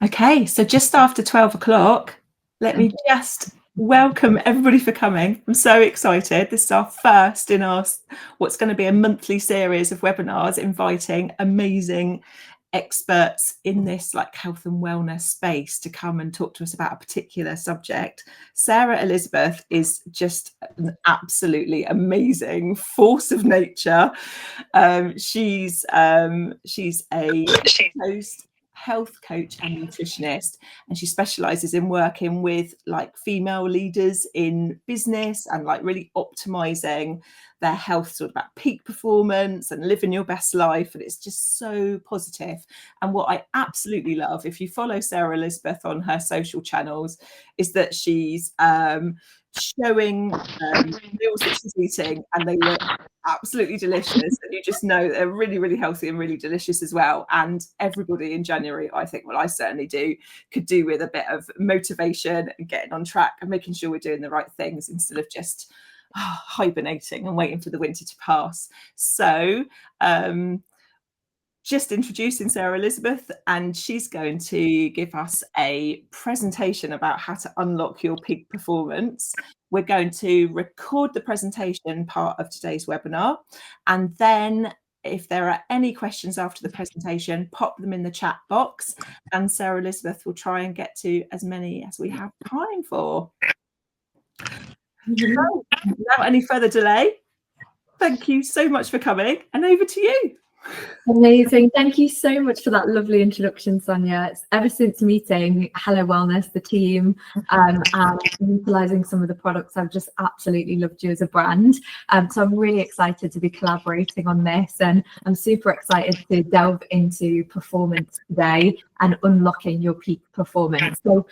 Okay, so just after 12 o'clock, let me just welcome everybody for coming. I'm so excited. This is our first in our what's going to be a monthly series of webinars inviting amazing experts in this like health and wellness space to come and talk to us about a particular subject. Sarah Elisabeth is just an absolutely amazing force of nature. She's a host, health coach and nutritionist, and she specializes in working with like female leaders in business and like really optimizing their health, sort of about peak performance and living your best life. And it's just so positive. And what I absolutely love, if you follow Sarah Elisabeth on her social channels, is that she's showing meals that she's eating, and they look absolutely delicious, and you just know they're really, really healthy and really delicious as well. And everybody in January, I think, well, I certainly do, could do with a bit of motivation and getting on track and making sure we're doing the right things instead of just hibernating and waiting for the winter to pass. So just introducing Sarah Elisabeth, and she's going to give us a presentation about how to unlock your peak performance. We're going to record the presentation part of today's webinar, and then if there are any questions after the presentation, pop them in the chat box, and Sarah Elisabeth will try and get to as many as we have time for. So, without any further delay, thank you so much for coming, and over to you. Amazing. Thank you so much for that lovely introduction, Sonia. It's ever since meeting Hello Wellness, the team, and utilizing some of the products, I've just absolutely loved you as a brand. So I'm really excited to be collaborating on this, and I'm super excited to delve into performance today and unlocking your peak performance. So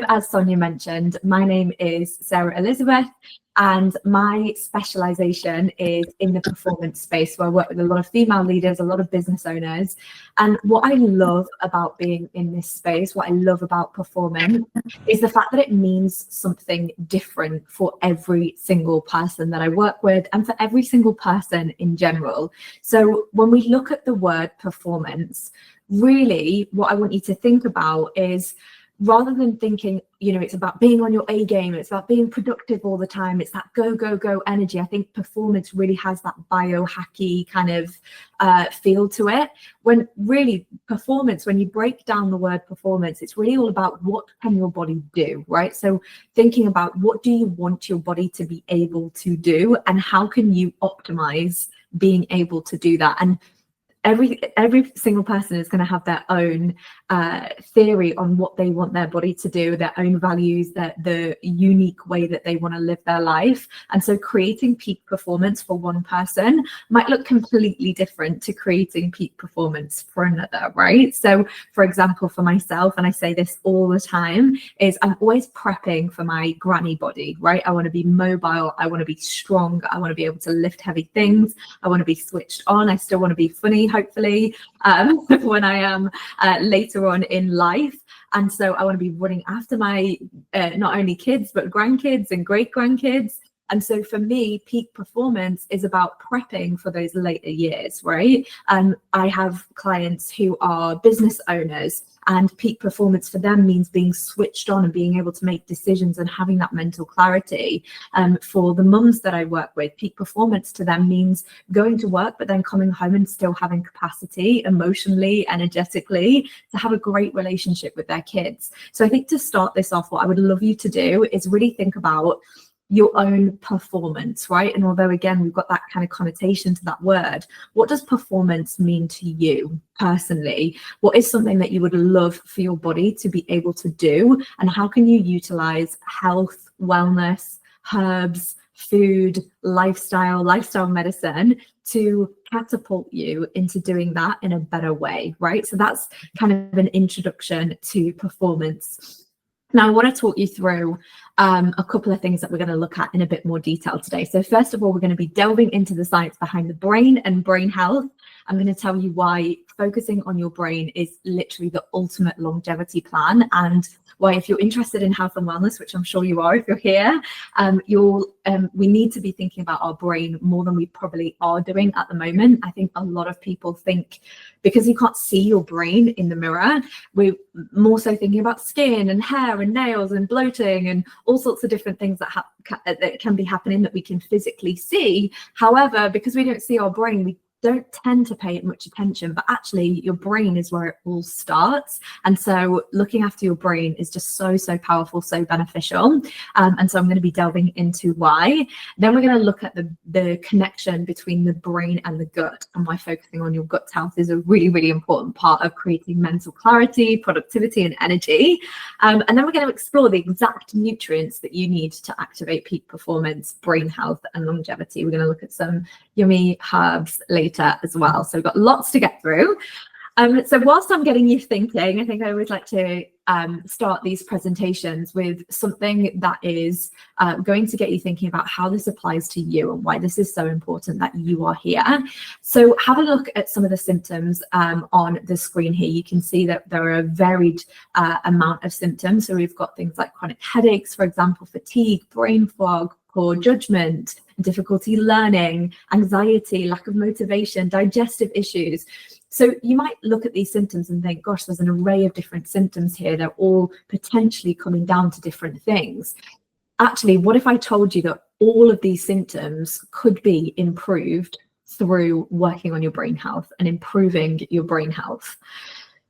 as Sonia mentioned, my name is Sarah Elisabeth, and my specialization is in the performance space. So I work with a lot of female leaders, a lot of business owners. And what I love about being in this space, what I love about performance, is the fact that it means something different for every single person that I work with and for every single person in general. So when we look at the word performance, really what I want you to think about is, rather than thinking, it's about being on your A game, it's about being productive all the time, it's that go, go, go energy. I think performance really has that biohacky kind of feel to it. When really performance, when you break down the word performance, it's really all about what can your body do, right? So thinking about what do you want your body to be able to do, and how can you optimize being able to do that. And every single person is going to have their own theory on what they want their body to do, their own values, the unique way that they want to live their life. And so creating peak performance for one person might look completely different to creating peak performance for another, right? So for example, for myself, and I say this all the time, is I'm always prepping for my granny body, right? I want to be mobile, I want to be strong, I want to be able to lift heavy things, I want to be switched on, I still want to be funny, hopefully, when I am later on in life. And so I want to be running after my not only kids, but grandkids and great grandkids. And so for me, peak performance is about prepping for those later years, right? I have clients who are business owners, and peak performance for them means being switched on and being able to make decisions and having that mental clarity. For the mums that I work with, peak performance to them means going to work, but then coming home and still having capacity emotionally, energetically, to have a great relationship with their kids. So I think to start this off, what I would love you to do is really think about your own performance, right? And although again, we've got that kind of connotation to that word, what does performance mean to you personally? What is something that you would love for your body to be able to do? And how can you utilize health, wellness, herbs, food, lifestyle medicine to catapult you into doing that in a better way, right? So that's kind of an introduction to performance. Now, I want to talk you through a couple of things that we're going to look at in a bit more detail today. So first of all, we're going to be delving into the science behind the brain and brain health. I'm going to tell you why focusing on your brain is literally the ultimate longevity plan, and why, if you're interested in health and wellness, which I'm sure you are if you're here, we need to be thinking about our brain more than we probably are doing at the moment. I think a lot of people think, because you can't see your brain in the mirror, we're more so thinking about skin and hair and nails and bloating and all sorts of different things that can be happening that we can physically see. However, because we don't see our brain, we don't tend to pay it much attention, but actually your brain is where it all starts. And so looking after your brain is just so powerful, so beneficial. And so I'm going to be delving into why. Then we're going to look at the connection between the brain and the gut, and why focusing on your gut health is a really important part of creating mental clarity, productivity, and energy. And then we're going to explore the exact nutrients that you need to activate peak performance, brain health, and longevity. We're going to look at some yummy herbs later as well. So we've got lots to get through. So whilst I'm getting you thinking, I think I always like to start these presentations with something that is going to get you thinking about how this applies to you and why this is so important that you are here. So have a look at some of the symptoms on the screen here. You can see that there are a varied amount of symptoms. So we've got things like chronic headaches, for example, fatigue, brain fog, poor judgment, difficulty learning, anxiety, lack of motivation, digestive issues. So you might look at these symptoms and think, gosh, there's an array of different symptoms here. They're all potentially coming down to different things. Actually, what if I told you that all of these symptoms could be improved through working on your brain health and improving your brain health?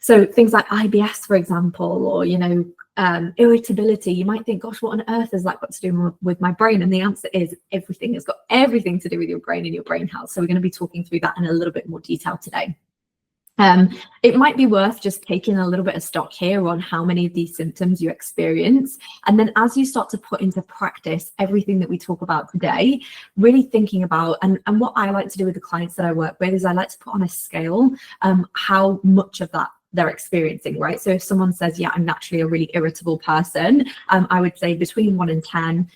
So things like IBS, for example, or, irritability. You might think, gosh, what on earth has that got to do with my brain? And the answer is everything. Has got everything to do with your brain and your brain health. So we're going to be talking through that in a little bit more detail today. It might be worth just taking a little bit of stock here on how many of these symptoms you experience. And then as you start to put into practice everything that we talk about today, really thinking about, and what I like to do with the clients that I work with is I like to put on a scale how much of that they're experiencing, right? So if someone says, yeah, I'm naturally a really irritable person, I would say between 1 and 10,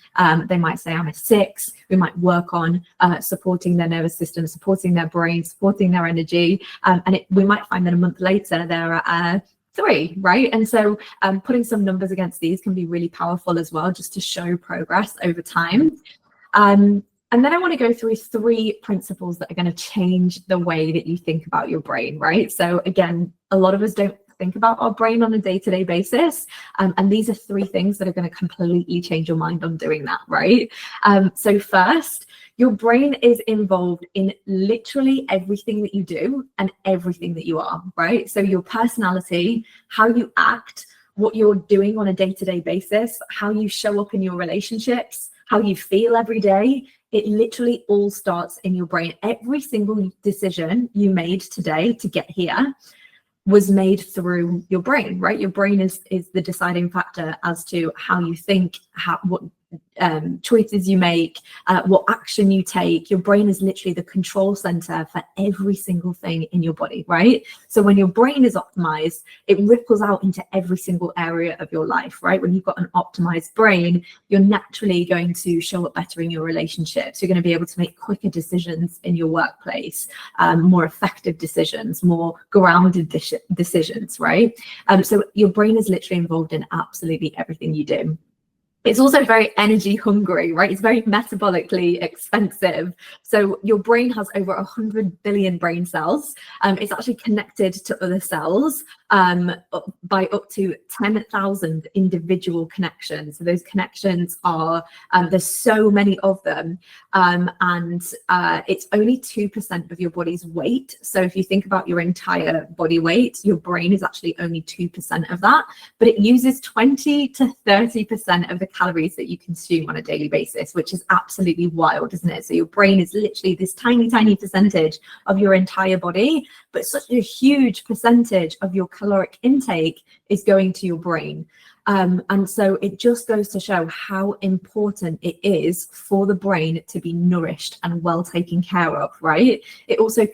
they might say I'm a 6. We might work on supporting their nervous system, supporting their brain, supporting their energy. We might find that a month later, they're at 3, right? And so putting some numbers against these can be really powerful as well, just to show progress over time. And then I want to go through 3 principles that are going to change the way that you think about your brain, right? So again, a lot of us don't think about our brain on a day-to-day basis. And these are 3 things that are going to completely change your mind on doing that, right? So first, your brain is involved in literally everything that you do and everything that you are, right? So your personality, how you act, what you're doing on a day-to-day basis, how you show up in your relationships, how you feel every day, it literally all starts in your brain. Every single decision you made today to get here was made through your brain, right? Your brain is the deciding factor as to how you think, what choices you make, what action you take. Your brain is literally the control center for every single thing in your body, right? So when your brain is optimized, it ripples out into every single area of your life, right? When you've got an optimized brain, you're naturally going to show up better in your relationships. You're going to be able to make quicker decisions in your workplace, more effective decisions, more grounded decisions, right? So your brain is literally involved in absolutely everything you do. It's also very energy hungry, right? It's very metabolically expensive. So your brain has over 100 billion brain cells. It's actually connected to other cells by up to 10,000 individual connections. So those connections are, there's so many of them. And it's only 2% of your body's weight. So if you think about your entire body weight, your brain is actually only 2% of that, but it uses 20 to 30% of the calories that you consume on a daily basis, which is absolutely wild, isn't it? So your brain is literally this tiny, tiny percentage of your entire body, but such a huge percentage of your caloric intake is going to your brain. And so it just goes to show how important it is for the brain to be nourished and well taken care of, right? It also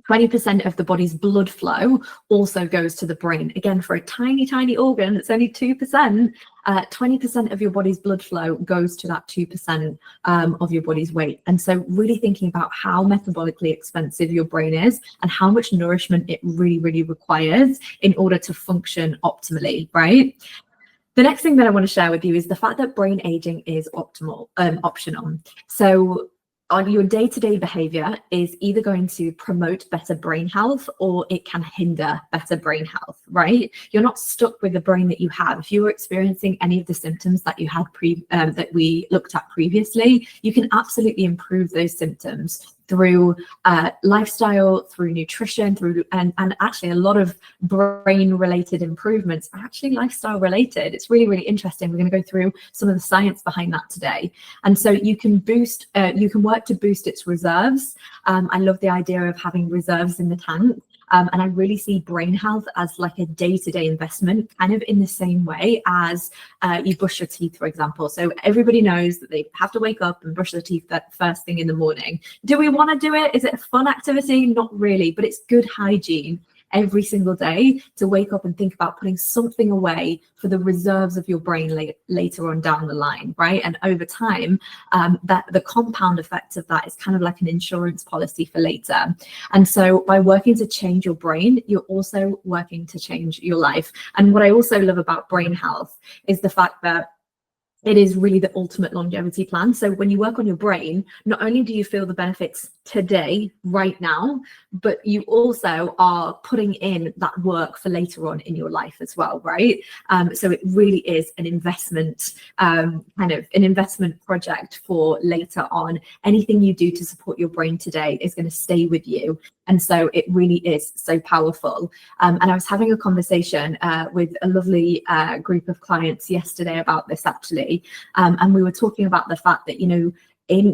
20% of the body's blood flow also goes to the brain. Again, for a tiny, tiny organ, it's only 2%. 20% of your body's blood flow goes to that 2% of your body's weight. And so really thinking about how metabolically expensive your brain is and how much nourishment it really, really requires in order to function optimally, right? The next thing that I want to share with you is the fact that brain aging is optional. So on your day-to-day behavior is either going to promote better brain health or it can hinder better brain health, right? You're not stuck with the brain that you have. If you were experiencing any of the symptoms that you had that we looked at previously, you can absolutely improve those symptoms through lifestyle, through nutrition, and actually a lot of brain related improvements are actually lifestyle related. It's really, really interesting. We're going to go through some of the science behind that today. And so you can work to boost its reserves. I love the idea of having reserves in the tank. And I really see brain health as like a day-to-day investment, kind of in the same way as you brush your teeth, for example. So everybody knows that they have to wake up and brush their teeth that first thing in the morning. Do we want to do it? Is it a fun activity? Not really, but it's good hygiene every single day to wake up and think about putting something away for the reserves of your brain later on down the line, right? And over time, that the compound effect of that is kind of like an insurance policy for later. And so by working to change your brain, you're also working to change your life. And what I also love about brain health is the fact that it is really the ultimate longevity plan. So when you work on your brain, not only do you feel the benefits today, right now, but you also are putting in that work for later on in your life as well, right? So it really is an investment, kind of an investment project for later on. Anything you do to support your brain today is going to stay with you. And so it really is so powerful. And I was having a conversation with a lovely group of clients yesterday about this actually. And we were talking about the fact that, you know,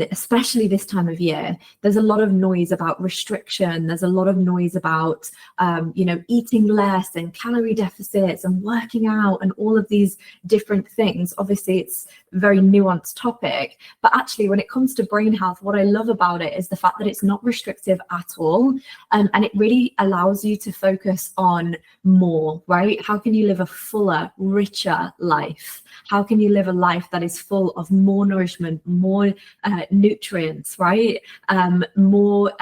especially this time of year, there's a lot of noise about restriction. There's a lot of noise about, you know, eating less and calorie deficits and working out and all of these different things. Obviously, it's a very nuanced topic, but actually when it comes to brain health, what I love about it is the fact that it's not restrictive at all. And it really allows you to focus on more, right? How can you live a fuller, richer life? How can you live a life that is full of more nourishment, more nutrients, right? More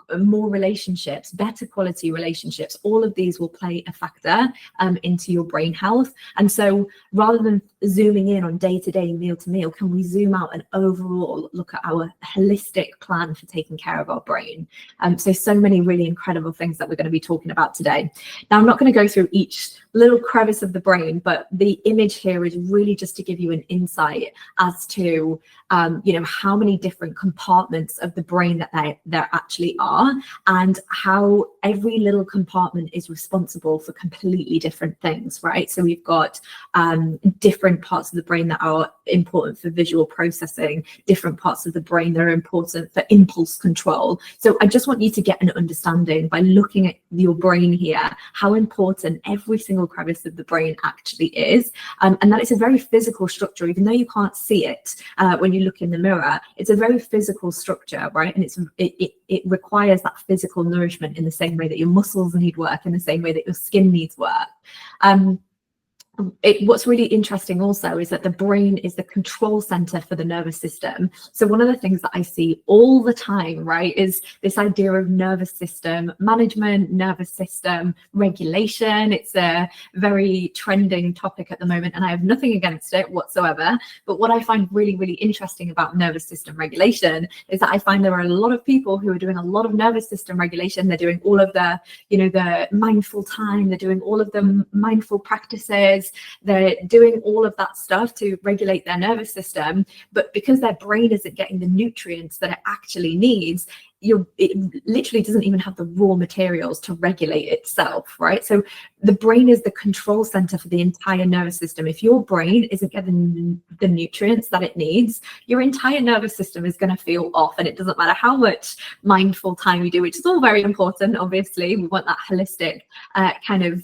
relationships, better quality relationships. All of these will play a factor into your brain health. And so rather than zooming in on day-to-day, meal-to-meal, can we zoom out and overall look at our holistic plan for taking care of our brain? So many really incredible things that we're going to be talking about today. Now, I'm not going to go through each little crevice of the brain, but the image here is really just to give you an insight as to you know, how many different compartments of the brain that there actually are, and how every little compartment is responsible for completely different things, right? So we've got different parts of the brain that are important for visual processing, different parts of the brain that are important for impulse control. So I just want you to get an understanding by looking at your brain here, how important every single crevice of the brain actually is, and that it's a very physical structure. Even though you can't see it when you look in the mirror, it's a very physical structure, right? And it requires that physical nourishment in the same way that your muscles need work, in the same way that your skin needs work. What's really interesting also is that the brain is the control center for the nervous system. So one of the things that I see all the time, right, is this idea of nervous system management, nervous system regulation. It's a very trending topic at the moment, and I have nothing against it whatsoever. But what I find really, really interesting about nervous system regulation is that I find there are a lot of people who are doing a lot of nervous system regulation. They're doing all of the, you know, the mindful time. They're doing all of the mindful practices. They're doing all of that stuff to regulate their nervous system, but because their brain isn't getting the nutrients that it actually needs, it literally doesn't even have the raw materials to regulate itself, right? So the brain is the control center for the entire nervous system. If your brain isn't getting the nutrients that it needs, your entire nervous system is going to feel off. And it doesn't matter how much mindful time you do, which is all very important. Obviously, we want that holistic kind of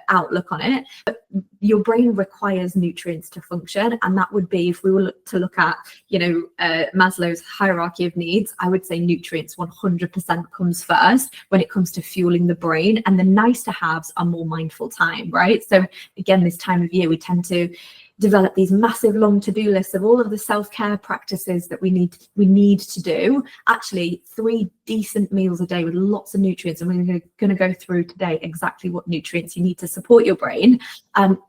outlook on it. But your brain requires nutrients to function. And that would be, if we were to look at, Maslow's hierarchy of needs, I would say nutrients 100% comes first when it comes to fueling the brain. And the nice to haves are more mindful time, right? So again, this time of year, we tend to develop these massive long to-do lists of all of the self-care practices that we need to do. Actually, 3 decent meals a day with lots of nutrients, and we're going to go through today exactly what nutrients you need to support your brain,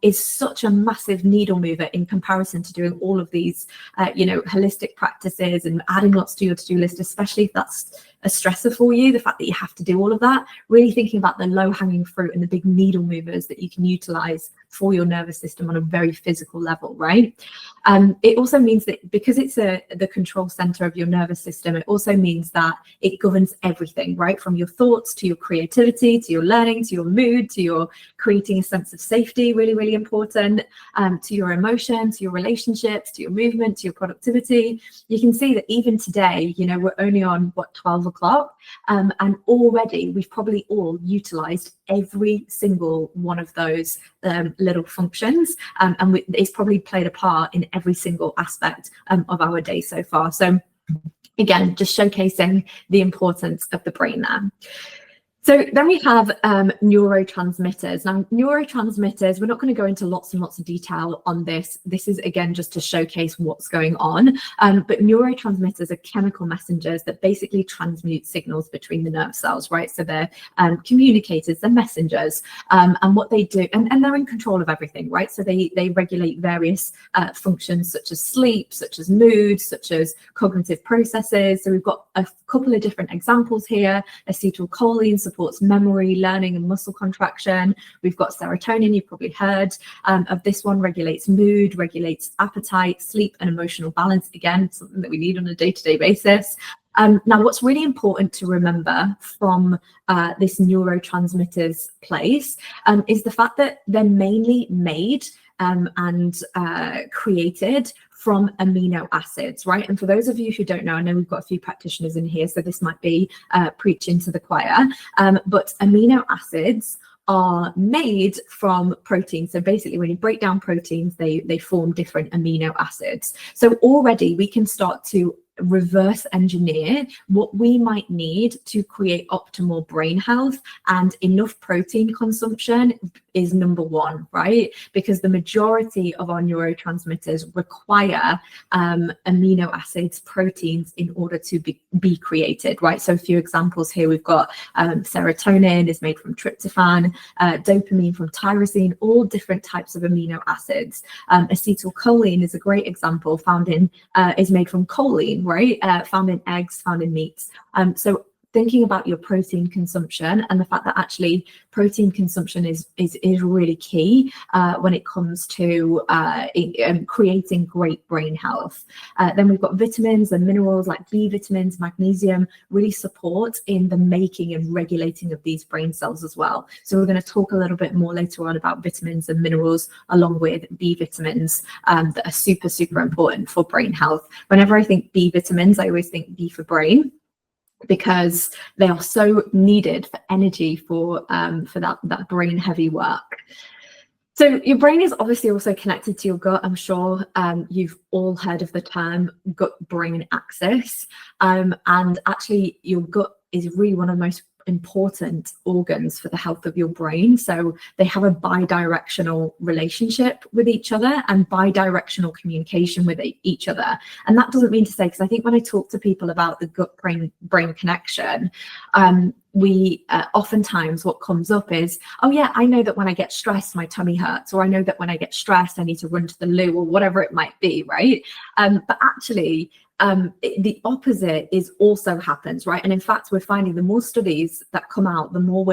is such a massive needle mover in comparison to doing all of these holistic practices and adding lots to your to-do list, especially if that's a stressor for you, the fact that you have to do all of that. Really thinking about the low-hanging fruit and the big needle movers that you can utilize for your nervous system on a very physical level, right? It also means that because it's the control center of your nervous system, it also means that it governs everything, right? From your thoughts to your creativity, to your learning, to your mood, to your creating a sense of safety, really, really important, to your emotions, to your relationships, to your movement, to your productivity. You can see that even today, we're only on 12 o'clock, and already we've probably all utilized every single one of those little functions, and it's probably played a part in every single aspect of our day so far. So again, just showcasing the importance of the brain there. So then we have neurotransmitters. Now, neurotransmitters, we're not going to go into lots and lots of detail on this. This is, again, just to showcase what's going on. But neurotransmitters are chemical messengers that basically transmute signals between the nerve cells, right? So they're communicators, they're messengers. And what they do, and they're in control of everything, right? So they regulate various functions such as sleep, such as mood, such as cognitive processes. So we've got a couple of different examples here. Acetylcholine supports memory, learning, and muscle contraction. We've got serotonin, you've probably heard of this one, regulates mood, regulates appetite, sleep, and emotional balance. Again, something that we need on a day-to-day basis. Now, what's really important to remember from this neurotransmitters place is the fact that they're mainly made and created from amino acids, right? And for those of you who don't know, I know we've got a few practitioners in here, so this might be preaching to the choir, but amino acids are made from proteins. So basically, when you break down proteins, they form different amino acids. So already we can start to reverse engineer what we might need to create optimal brain health, and enough protein consumption is number one, right? Because the majority of our neurotransmitters require amino acids, proteins, in order to be created, right? So a few examples here, we've got serotonin is made from tryptophan, dopamine from tyrosine, all different types of amino acids. Acetylcholine is a great example, is made from choline, right? Found in eggs, found in meats. So thinking about your protein consumption and the fact that actually protein consumption is really key when it comes to creating great brain health. Then we've got vitamins and minerals like B vitamins, magnesium, really support in the making and regulating of these brain cells as well. So we're going to talk a little bit more later on about vitamins and minerals along with B vitamins that are super, super important for brain health. Whenever I think B vitamins, I always think B for brain, because they are so needed for energy for that brain heavy work. So your brain is obviously also connected to your gut. I'm sure you've all heard of the term gut-brain axis. And actually your gut is really one of the most important organs for the health of your brain. So they have a bi-directional relationship with each other and bi-directional communication with each other. And that doesn't mean to say, because I think when I talk to people about the gut-brain connection, we oftentimes what comes up is, oh yeah, I know that when I get stressed, my tummy hurts, or I know that when I get stressed, I need to run to the loo, or whatever it might be, right? But actually, the opposite is also happens, right? And in fact, we're finding the more studies that come out, the more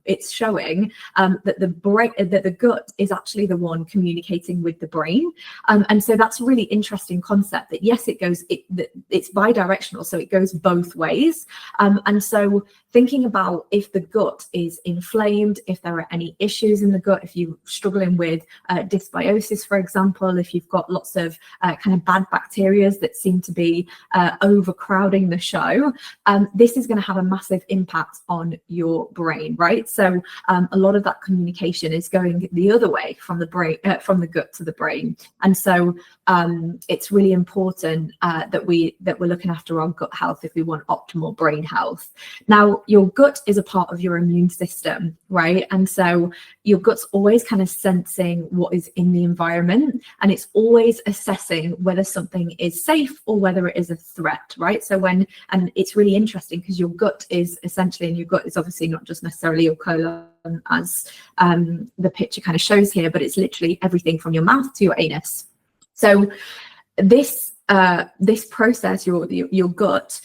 it's showing that the gut is actually the one communicating with the brain. And so that's a really interesting concept, that yes, it's bi-directional, so it goes both ways. And so thinking about if the gut is inflamed, if there are any issues in the gut, if you're struggling with dysbiosis, for example, if you've got lots of kind of bad bacteria that seem to be overcrowding the show, this is going to have a massive impact on your brain, right? So a lot of that communication is going the other way from the brain, from the gut to the brain. And so it's really important that we're looking after our gut health if we want optimal brain health. Now, your gut is a part of your immune system, right? And so your gut's always kind of sensing what is in the environment, and it's always assessing whether something is safe or whether it is a threat, right? So and it's really interesting because your gut is essentially, and your gut is obviously not just necessarily your colon as the picture kind of shows here, but it's literally everything from your mouth to your anus. So this process, your gut,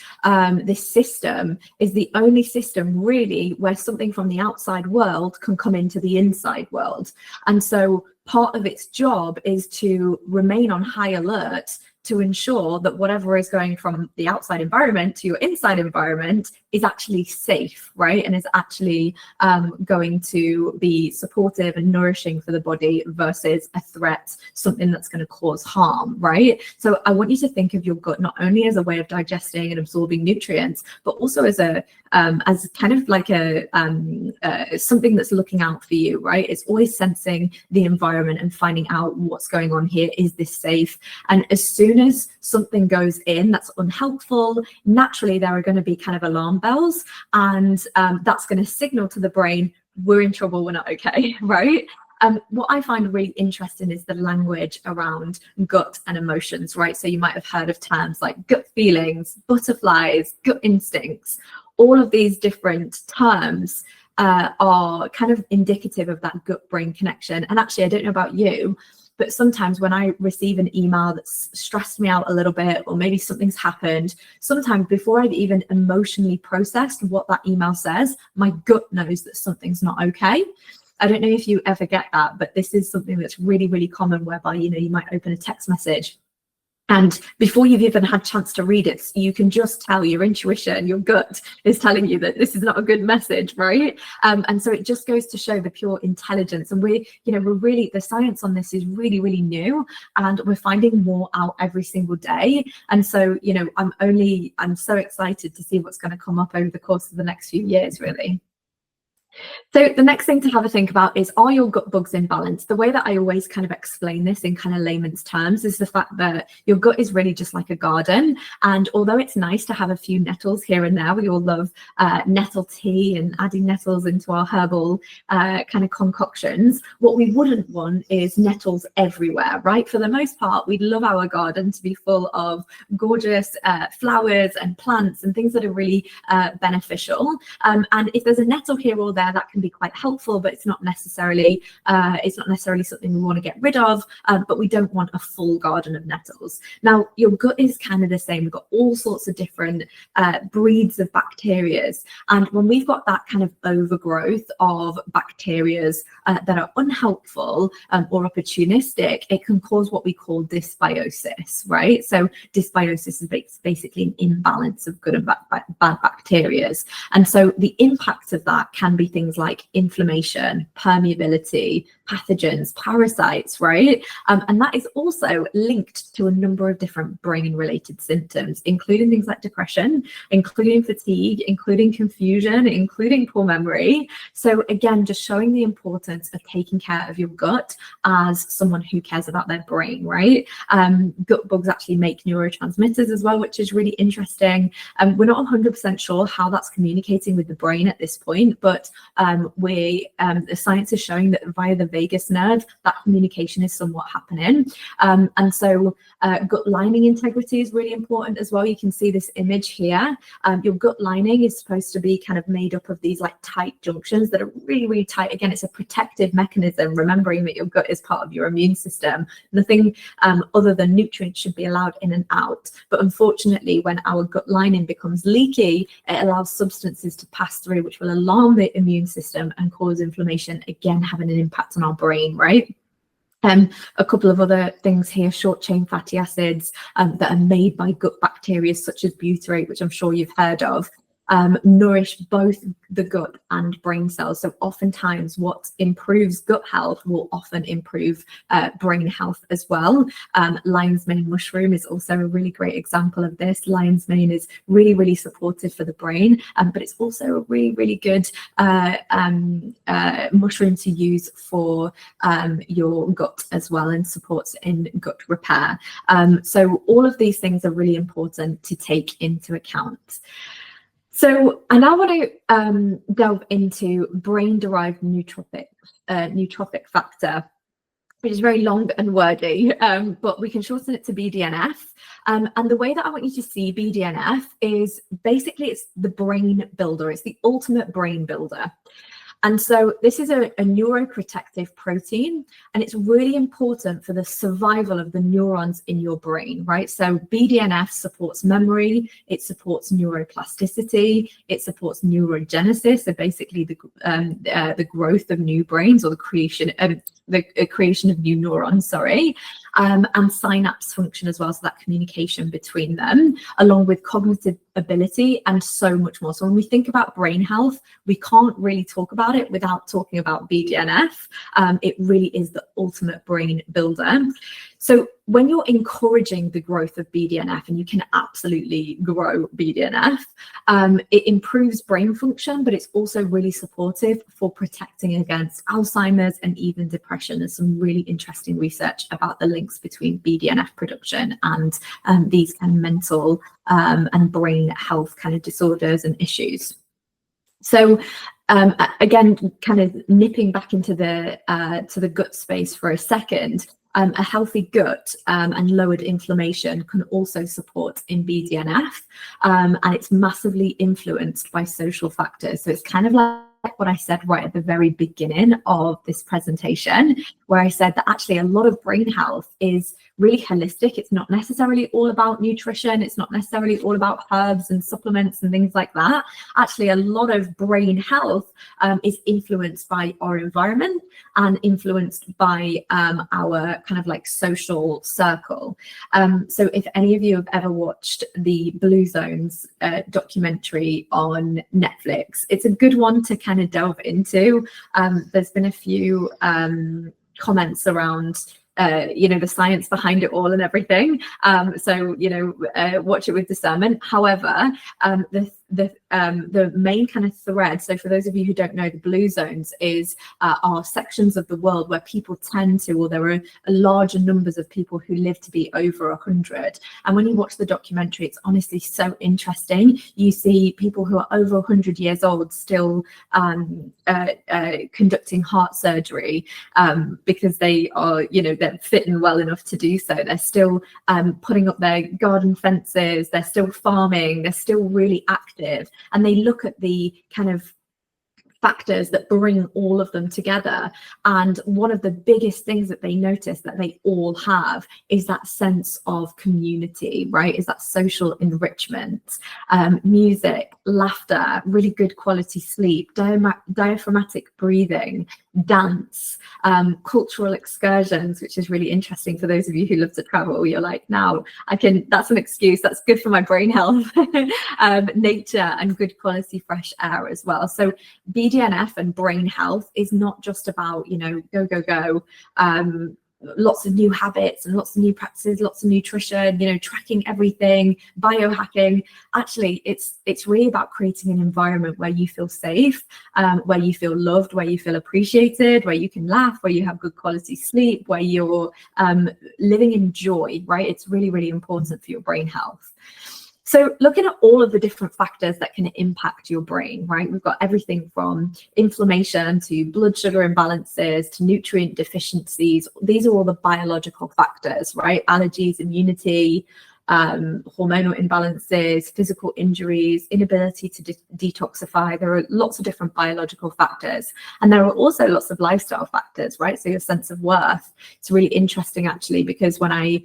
this system is the only system really where something from the outside world can come into the inside world. And so part of its job is to remain on high alert to ensure that whatever is going from the outside environment to your inside environment is actually safe, right? And is actually going to be supportive and nourishing for the body versus a threat, something that's going to cause harm, right? So I want you to think of your gut not only as a way of digesting and absorbing nutrients, but also as as kind of like something that's looking out for you, right? It's always sensing the environment and finding out what's going on here. Is this safe? And as soon as something goes in that's unhelpful, naturally there are going to be kind of alarm bells, and that's going to signal to the brain, we're in trouble, we're not okay, right? What I find really interesting is the language around gut and emotions, right? So you might have heard of terms like gut feelings, butterflies, gut instincts. All of these different terms are kind of indicative of that gut-brain connection. And actually, I don't know about you, but sometimes when I receive an email that's stressed me out a little bit, or maybe something's happened, sometimes before I've even emotionally processed what that email says, my gut knows that something's not okay. I don't know if you ever get that, but this is something that's really, really common, whereby, you might open a text message, and before you've even had a chance to read it, you can just tell, your intuition, your gut is telling you that this is not a good message, right? And so it just goes to show the pure intelligence. And we're really, the science on this is really, really new, and we're finding more out every single day. And so, I'm so excited to see what's going to come up over the course of the next few years, really. So the next thing to have a think about is, are your gut bugs in balance? The way that I always kind of explain this in kind of layman's terms is the fact that your gut is really just like a garden. And although it's nice to have a few nettles here and there, we all love nettle tea and adding nettles into our herbal kind of concoctions, what we wouldn't want is nettles everywhere, right? For the most part, we'd love our garden to be full of gorgeous flowers and plants and things that are really beneficial. And if there's a nettle here or there, that can be quite helpful, but it's not necessarily something we want to get rid of, but we don't want a full garden of nettles. Now, your gut is kind of the same. We've got all sorts of different breeds of bacteria, and when we've got that kind of overgrowth of bacteria that are unhelpful or opportunistic, it can cause what we call dysbiosis, right? So dysbiosis is basically an imbalance of good and bad bacteria, and so the impact of that can be things like inflammation, permeability, pathogens, parasites, right? And that is also linked to a number of different brain-related symptoms, including things like depression, including fatigue, including confusion, including poor memory. So again, just showing the importance of taking care of your gut as someone who cares about their brain, right? Gut bugs actually make neurotransmitters as well, which is really interesting. We're not 100% sure how that's communicating with the brain at this point, but the science is showing that via the vagus nerve, that communication is somewhat happening. And so gut lining integrity is really important as well. You can see this image here. Your gut lining is supposed to be kind of made up of these like tight junctions that are really, really tight. Again, it's a protective mechanism, remembering that your gut is part of your immune system. Nothing other than nutrients should be allowed in and out. But unfortunately, when our gut lining becomes leaky, it allows substances to pass through, which will alarm the immune system and cause inflammation, again, having an impact on our brain, right? A couple of other things here, short chain fatty acids that are made by gut bacteria such as butyrate, which I'm sure you've heard of, nourish both the gut and brain cells. So oftentimes what improves gut health will often improve brain health as well. Lion's mane mushroom is also a really great example of this. Lion's mane is really, really supportive for the brain, but it's also a really, really good mushroom to use for your gut as well, and supports in gut repair. So all of these things are really important to take into account. So I now want to delve into brain-derived neurotrophic factor, which is very long and wordy, but we can shorten it to BDNF. And the way that I want you to see BDNF is basically it's the brain builder. It's the ultimate brain builder. And so this is a neuroprotective protein, and it's really important for the survival of the neurons in your brain, right? So BDNF supports memory, it supports neuroplasticity, it supports neurogenesis, so basically the growth of new brains, or the creation of new neurons, and synapse function as well, so that communication between them, along with cognitive ability and so much more. So when we think about brain health, we can't really talk about it without talking about BDNF. It really is the ultimate brain builder. So when you're encouraging the growth of BDNF, and you can absolutely grow BDNF, it improves brain function, but it's also really supportive for protecting against Alzheimer's and even depression. There's some really interesting research about the links between BDNF production and these kind of mental and brain health kind of disorders and issues. So again, kind of nipping back into the gut space for a second, a healthy gut and lowered inflammation can also support in BDNF, and it's massively influenced by social factors. So it's kind of like what I said right at the very beginning of this presentation, where I said that actually a lot of brain health is really holistic. It's not necessarily all about nutrition. It's not necessarily all about herbs and supplements and things like that. Actually, a lot of brain health is influenced by our environment and influenced by our kind of like social circle. So if any of you have ever watched the Blue Zones documentary on Netflix, it's a good one to kind of delve into. There's been a few comments around the science behind it all and everything, so watch it with discernment. However, the main kind of thread, so for those of you who don't know, the Blue Zones are sections of the world where people tend to, or there are larger numbers of people who live to be over 100. And when you watch the documentary, it's honestly so interesting. You see people who are over 100 years old still conducting heart surgery because they are, they're fit and well enough to do so. They're still putting up their garden fences, they're still farming, they're still really active. And they look at the kind of factors that bring all of them together. And one of the biggest things that they notice that they all have is that sense of community, right? Is that social enrichment, music, laughter, really good quality sleep, diaphragmatic breathing, dance, cultural excursions, which is really interesting for those of you who love to travel. You're like, now that's an excuse, that's good for my brain health. Nature and good quality fresh air as well. So BDNF and brain health is not just about, go, lots of new habits and lots of new practices, lots of nutrition, tracking everything, biohacking. Actually, it's really about creating an environment where you feel safe, where you feel loved, where you feel appreciated, where you can laugh, where you have good quality sleep, where you're living in joy, right? It's really, really important for your brain health. So looking at all of the different factors that can impact your brain, right? We've got everything from inflammation to blood sugar imbalances to nutrient deficiencies. These are all the biological factors, right? Allergies, immunity, hormonal imbalances, physical injuries, inability to detoxify. There are lots of different biological factors. And there are also lots of lifestyle factors, right? So your sense of worth. It's really interesting, actually, because when I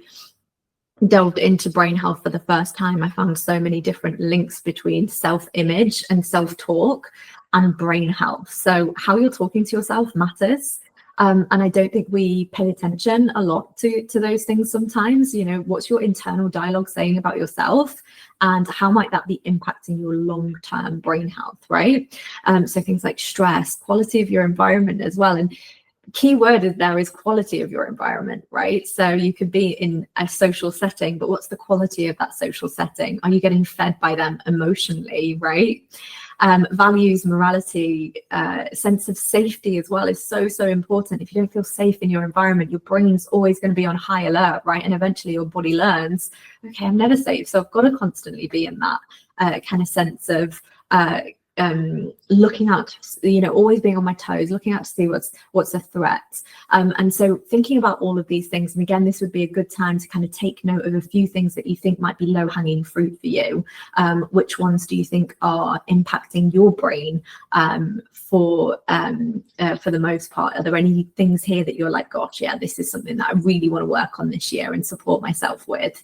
delved into brain health for the first time, I found so many different links between self-image and self-talk and brain health. So how you're talking to yourself matters. And I don't think we pay attention a lot to those things sometimes. You know, what's your internal dialogue saying about yourself, and how might that be impacting your long-term brain health, right? So things like stress, quality of your environment as well. And key word is quality of your environment, right? So you could be in a social setting, but what's the quality of that social setting? Are you getting fed by them emotionally, right? Values, morality, sense of safety as well is so important. If you don't feel safe in your environment, your brain's always going to be on high alert, right? And eventually your body learns, okay, I'm never safe, so I've got to constantly be in that kind of sense of looking out, you know, always being on my toes, looking out to see what's a threat. And so thinking about all of these things, and again, this would be a good time to kind of take note of a few things that you think might be low-hanging fruit for you. Which ones do you think are impacting your brain for the most part? Are there any things here that you're like, gosh, yeah, this is something that I really want to work on this year and support myself with?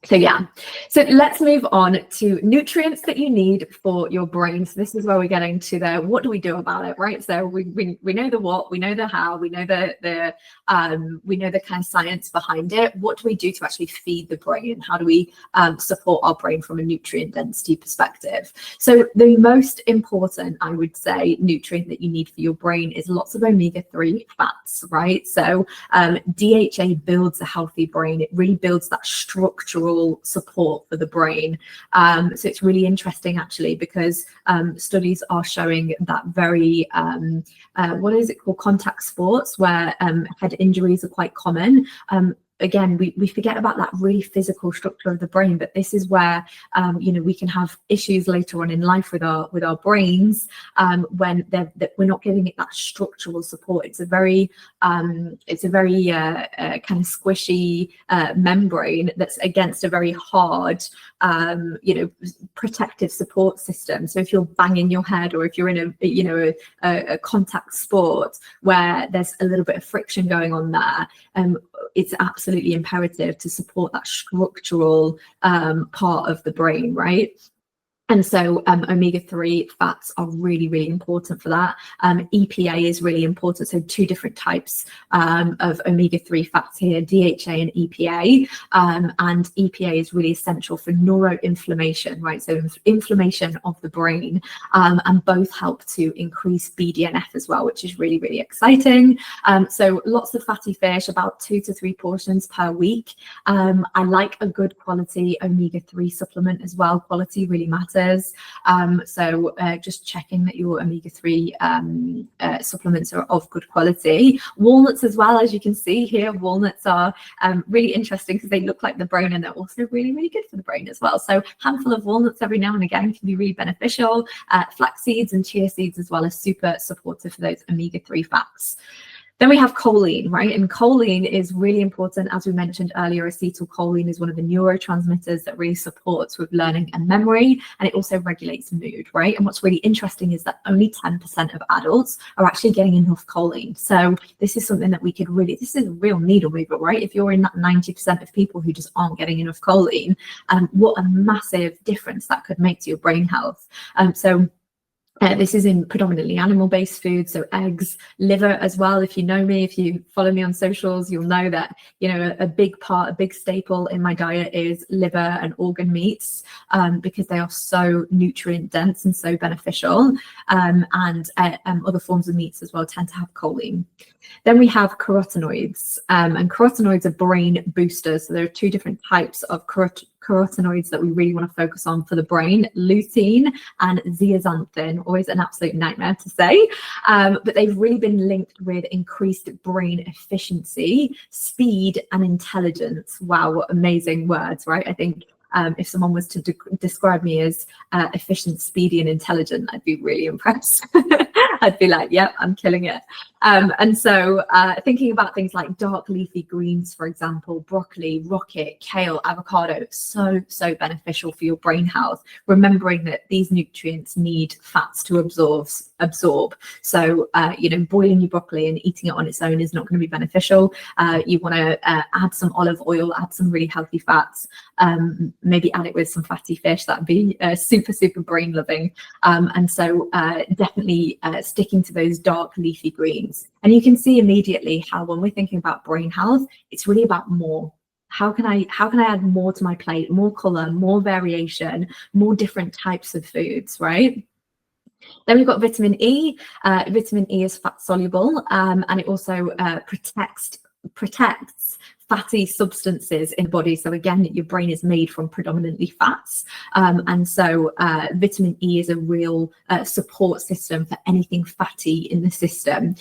So yeah, so let's move on to nutrients that you need for your brain. So this is where we're getting to the what do we do about it, right? So we know the what, we know the how, we know the kind of science behind it. What do we do to actually feed the brain? How do we support our brain from a nutrient density perspective? So the most important, I would say, nutrient that you need for your brain is lots of omega-3 fats, right? So DHA builds a healthy brain. It really builds that structural support for the brain. So it's really interesting, actually, because studies are showing that very what is it called, contact sports, where head injuries are quite common. Again, we forget about that really physical structure of the brain, but this is where you know, we can have issues later on in life with our brains when we're not giving it that structural support. It's a very kind of squishy membrane that's against a very hard you know, protective support system. So if you're banging your head, or if you're in a contact sport where there's a little bit of friction going on there, it's absolutely imperative to support that structural part of the brain, right? And so omega-3 fats are really, really important for that. EPA is really important. So two different types of omega-3 fats here, DHA and EPA. And EPA is really essential for neuroinflammation, right? So inflammation of the brain, and both help to increase BDNF as well, which is really, really exciting. So lots of fatty fish, about 2 to 3 portions per week. I like a good quality omega-3 supplement as well. Quality really matters. So just checking that your omega-3 supplements are of good quality. Walnuts as well, as you can see here, walnuts are really interesting because they look like the brain, and they're also really, really good for the brain as well. So a handful of walnuts every now and again can be really beneficial. Flax seeds and chia seeds as well are super supportive for those omega-3 fats. Then we have choline, right? And choline is really important. As we mentioned earlier, acetylcholine is one of the neurotransmitters that really supports with learning and memory, and it also regulates mood, right? And what's really interesting is that only 10% of adults are actually getting enough choline. So this is something that we could really, this is a real needle mover, right? If you're in that 90% of people who just aren't getting enough choline, what a massive difference that could make to your brain health. This is in predominantly animal-based food, so eggs, liver as well. If you know me, if you follow me on socials, you'll know that, you know, a big staple in my diet is liver and organ meats, because they are so nutrient dense and so beneficial. And other forms of meats as well tend to have choline. Then we have carotenoids, and carotenoids are brain boosters. So there are 2 different types of carotenoids that we really want to focus on for the brain: lutein and zeaxanthin. Always an absolute nightmare to say, but they've really been linked with increased brain efficiency, speed, and intelligence. Wow, what amazing words, right? I think If someone was to describe me as efficient, speedy, and intelligent, I'd be really impressed. I'd be like, yep, I'm killing it. And so thinking about things like dark leafy greens, for example, broccoli, rocket, kale, avocado, so beneficial for your brain health. Remembering that these nutrients need fats to absorb. So, boiling your broccoli and eating it on its own is not going to be beneficial. You want to add some olive oil, add some really healthy fats, maybe add it with some fatty fish. That'd be super brain loving. And so definitely sticking to those dark leafy greens. And you can see immediately how when we're thinking about brain health, it's really about more. How can I add more to my plate, more color, more variation, more different types of foods, right? Then we've got vitamin E. Vitamin E is fat soluble, and it also protects fatty substances in the body. So again, your brain is made from predominantly fats, and so vitamin E is a real support system for anything fatty in the system.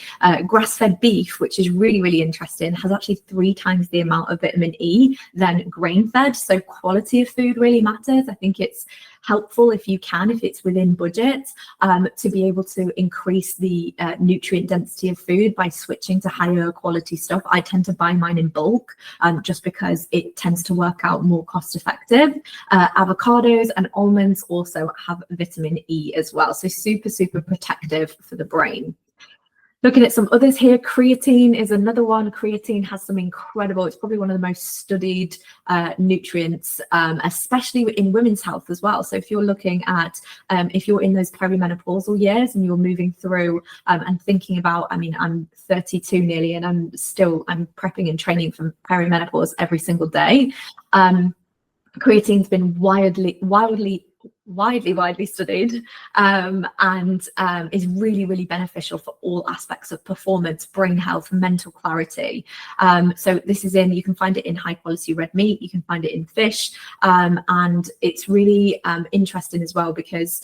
Grass-fed beef, which is really interesting, has actually 3 times the amount of vitamin E than grain-fed. So quality of food really matters. I think it's helpful if it's within budget, to be able to increase the nutrient density of food by switching to higher quality stuff. I tend to buy mine in bulk, just because it tends to work out more cost effective. Avocados and almonds also have vitamin E as well, so super protective for the brain. Looking at some others here, creatine is another one. Creatine has some incredible, it's probably one of the most studied nutrients, especially in women's health as well. So if you're looking at, if you're in those perimenopausal years and you're moving through and thinking about, I'm 32 nearly, and I'm prepping and training for perimenopause every single day. Creatine's been widely studied, and is really beneficial for all aspects of performance, brain health, mental clarity. So this is you can find it in high quality red meat, you can find it in fish, and it's really interesting as well because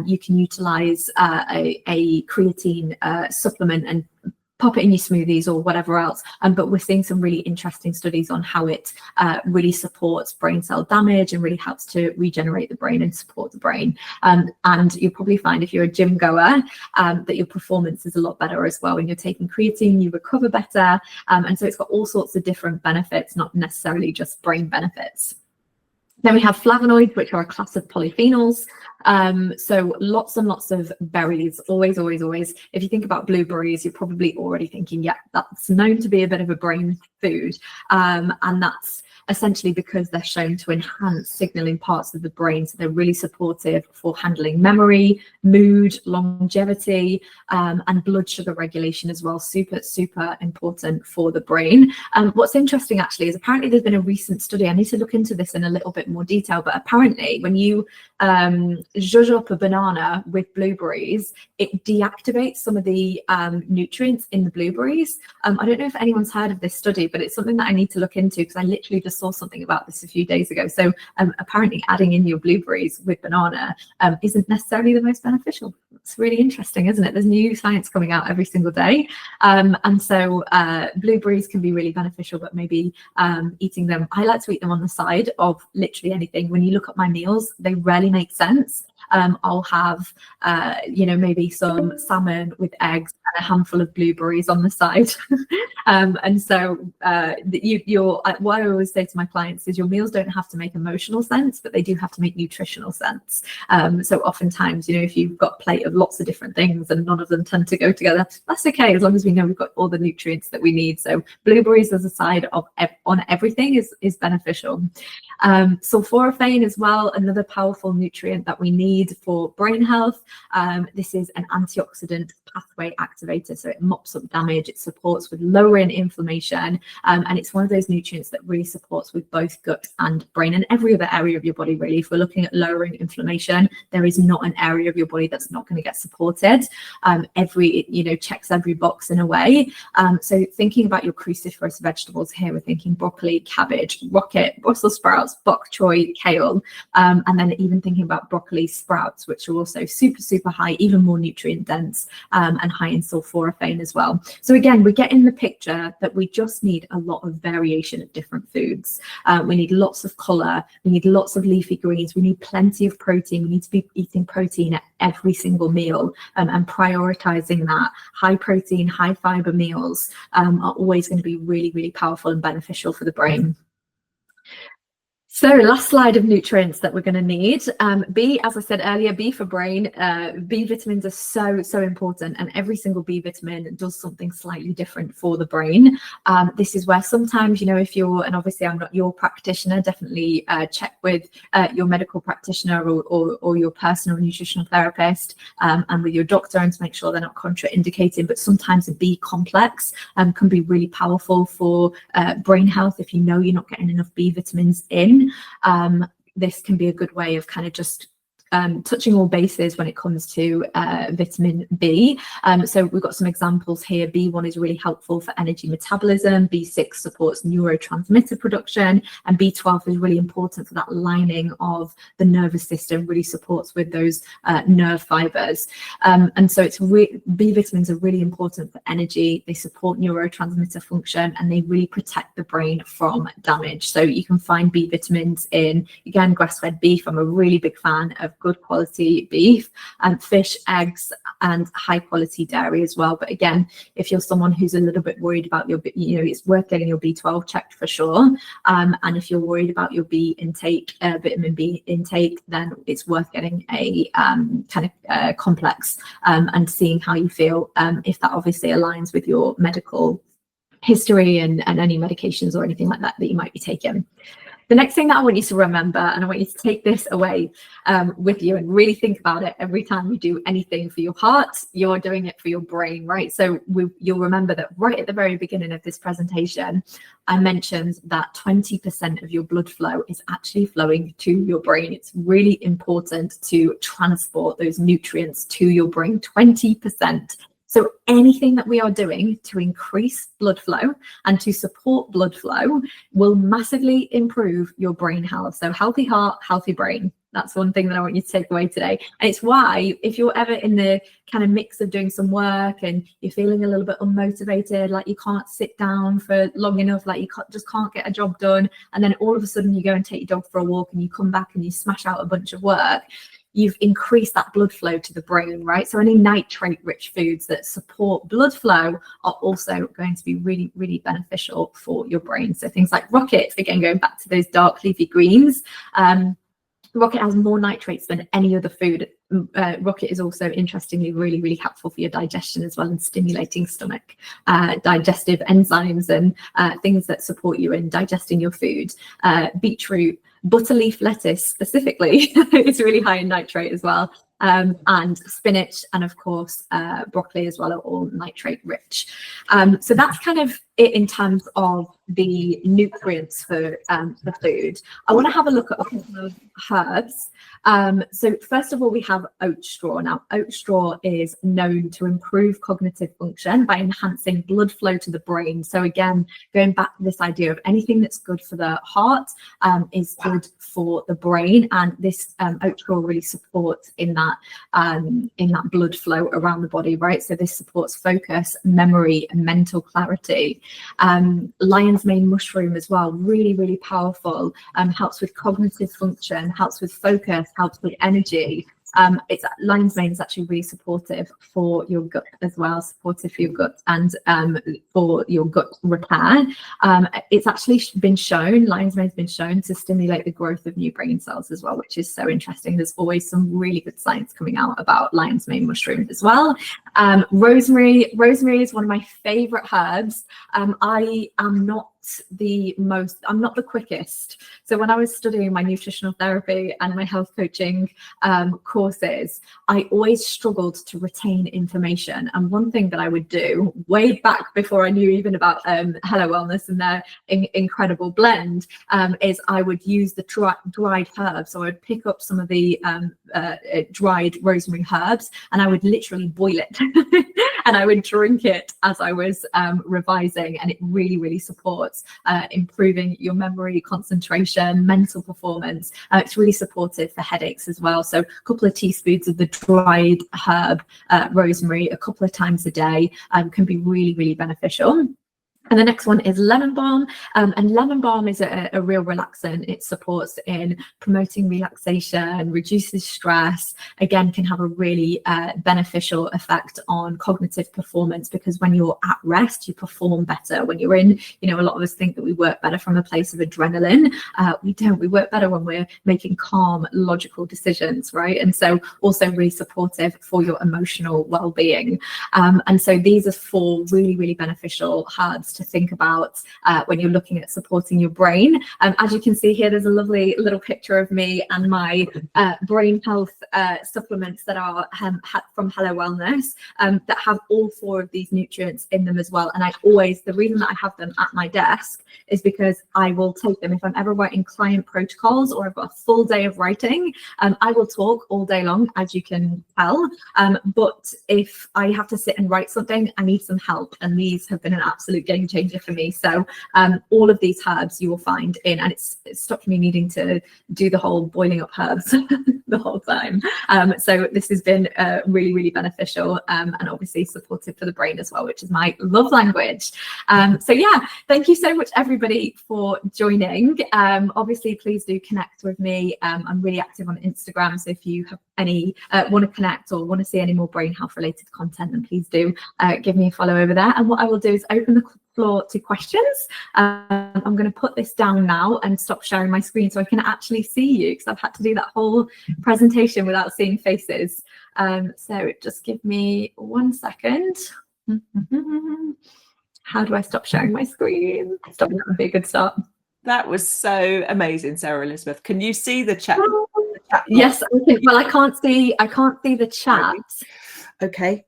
you can utilize a creatine supplement and pop it in your smoothies or whatever else, but we're seeing some really interesting studies on how it really supports brain cell damage and really helps to regenerate the brain and support the brain. And you'll probably find if you're a gym goer that your performance is a lot better as well. When you're taking creatine, you recover better, and so it's got all sorts of different benefits, not necessarily just brain benefits. Then we have flavonoids, which are a class of polyphenols. So lots and lots of berries, always. If you think about blueberries, you're probably already thinking, yeah, that's known to be a bit of a brain food. And that's essentially because they're shown to enhance signaling parts of the brain. So they're really supportive for handling memory, mood, longevity, and blood sugar regulation as well. Super important for the brain. What's interesting actually is apparently there's been a recent study, I need to look into this in a little bit more detail, but apparently when you zhuzh up a banana with blueberries, it deactivates some of the nutrients in the blueberries. I don't know if anyone's heard of this study, but it's something that I need to look into because I literally just saw something about this a few days ago. So apparently adding in your blueberries with banana isn't necessarily the most beneficial. It's really interesting, isn't it? There's new science coming out every single day. And so blueberries can be really beneficial, but maybe eating them, I like to eat them on the side of literally anything. When you look at my meals, they rarely make sense. I'll have, maybe some salmon with eggs and a handful of blueberries on the side. And so what I always say to my clients is your meals don't have to make emotional sense, but they do have to make nutritional sense. So oftentimes, if you've got a plate of lots of different things and none of them tend to go together, that's okay, as long as we know we've got all the nutrients that we need. So blueberries as a side of on everything is beneficial. Sulforaphane as well, another powerful nutrient that we need for brain health. This is an antioxidant pathway activator, so it mops up damage, it supports with lowering inflammation, and it's one of those nutrients that really supports with both gut and brain and every other area of your body really. If we're looking at lowering inflammation, there is not an area of your body that's not going to get supported. Checks every box in a way. So thinking about your cruciferous vegetables here, we're thinking broccoli, cabbage, rocket, Brussels sprouts, bok choy, kale, and then even thinking about broccoli, sprouts, which are also super high, even more nutrient dense, and high in sulforaphane as well. So again, we're getting the picture that we just need a lot of variation of different foods. We need lots of colour, we need lots of leafy greens, we need plenty of protein. We need to be eating protein at every single meal, and prioritising that. High protein, high fibre meals are always going to be really powerful and beneficial for the brain. So last slide of nutrients that we're going to need. B, as I said earlier, B for brain. B vitamins are so important, and every single B vitamin does something slightly different for the brain. This is where sometimes, you know, if you're, and obviously I'm not your practitioner, definitely check with your medical practitioner or your personal nutritional therapist, and with your doctor, and to make sure they're not contraindicating. But sometimes a B complex can be really powerful for brain health if you know you're not getting enough B vitamins in. This can be a good way of kind of just touching all bases when it comes to vitamin B. So we've got some examples here. B1 is really helpful for energy metabolism, B6 supports neurotransmitter production, and B12 is really important for that lining of the nervous system, really supports with those nerve fibers. And so B vitamins are really important for energy. They support neurotransmitter function, and they really protect the brain from damage. So you can find B vitamins in, again, grass-fed beef. I'm a really big fan of good quality beef, and fish, eggs, and high quality dairy as well. But again, if you're someone who's a little bit worried about your, you know, it's worth getting your B12 checked for sure. And if you're worried about your B intake, vitamin B intake, then it's worth getting a kind of complex, and seeing how you feel, if that obviously aligns with your medical history and any medications or anything like that you might be taking. The next thing that I want you to remember, and I want you to take this away with you and really think about it every time you do anything for your heart, you're doing it for your brain, right? So you'll remember that right at the very beginning of this presentation, I mentioned that 20% of your blood flow is actually flowing to your brain. It's really important to transport those nutrients to your brain, 20%. So anything that we are doing to increase blood flow and to support blood flow will massively improve your brain health. So healthy heart, healthy brain. That's one thing that I want you to take away today. And it's why, if you're ever in the kind of mix of doing some work and you're feeling a little bit unmotivated, like you can't sit down for long enough, like you just can't get a job done, and then all of a sudden you go and take your dog for a walk and you come back and you smash out a bunch of work, you've increased that blood flow to the brain, right? So any nitrate-rich foods that support blood flow are also going to be really beneficial for your brain. So things like rocket, again, going back to those dark leafy greens, rocket has more nitrates than any other food. Rocket is also, interestingly, really helpful for your digestion as well, and stimulating stomach, digestive enzymes and things that support you in digesting your food. Beetroot, butterleaf lettuce specifically, it's really high in nitrate as well. And spinach, and of course broccoli as well, are all nitrate rich. So that's kind of it in terms of the nutrients for the food. I want to have a look at a couple of herbs. So first of all, we have oat straw. Now, oat straw is known to improve cognitive function by enhancing blood flow to the brain. So again, going back to this idea of anything that's good for the heart is good for the brain, and this oat straw really supports in that blood flow around the body, right? So this supports focus, memory, and mental clarity. Lion's mane mushroom as well, really powerful, helps with cognitive function, helps with focus, helps with energy. Lion's mane is actually really supportive for your gut as well, supportive for your gut and for your gut repair. It's actually been shown, lion's mane has been shown to stimulate the growth of new brain cells as well, which is so interesting. There's always some really good science coming out about lion's mane mushrooms as well. Rosemary is one of my favorite herbs. I'm not the quickest. So when I was studying my nutritional therapy and my health coaching courses, I always struggled to retain information. And one thing that I would do way back before I knew even about Hello Wellness and their incredible blend is I would use the dried herbs. So I would pick up some of the dried rosemary herbs and I would literally boil it and I would drink it as I was revising, and it really supports supports improving your memory, concentration, mental performance. It's really supportive for headaches as well. So a couple of teaspoons of the dried herb rosemary a couple of times a day can be really, really beneficial. And the next one is lemon balm, and lemon balm is a real relaxant. It supports in promoting relaxation, reduces stress, again can have a really beneficial effect on cognitive performance, because when you're at rest you perform better. When you're in, a lot of us think that we work better from a place of adrenaline. We don't. We work better when we're making calm, logical decisions, right? And so also really supportive for your emotional well-being. And so these are 4 really, really beneficial herbs to think about when you're looking at supporting your brain. As you can see here, there's a lovely little picture of me and my brain health supplements that are from Hello Wellness that have all 4 of these nutrients in them as well. And the reason that I have them at my desk is because I will take them if I'm ever writing client protocols or I've got a full day of writing. I will talk all day long, as you can tell, but if I have to sit and write something, I need some help, and these have been an absolute game changer for me. So all of these herbs you will find in, and it's stopped me needing to do the whole boiling up herbs the whole time. So this has been really, really beneficial, and obviously supportive for the brain as well, which is my love language. So yeah, thank you so much everybody for joining. Obviously please do connect with me. I'm really active on Instagram, so if you have any want to connect or want to see any more brain health related content, then please do give me a follow over there. And what I will do is open the floor to questions. I'm going to put this down now and stop sharing my screen so I can actually see you, because I've had to do that whole presentation without seeing faces. So just give me 1 second. How do I stop sharing my screen? Stop, that would be a good start. That was so amazing, Sarah Elisabeth. Can you see the chat? Yes, I can. Well, I can't see the chat. Okay.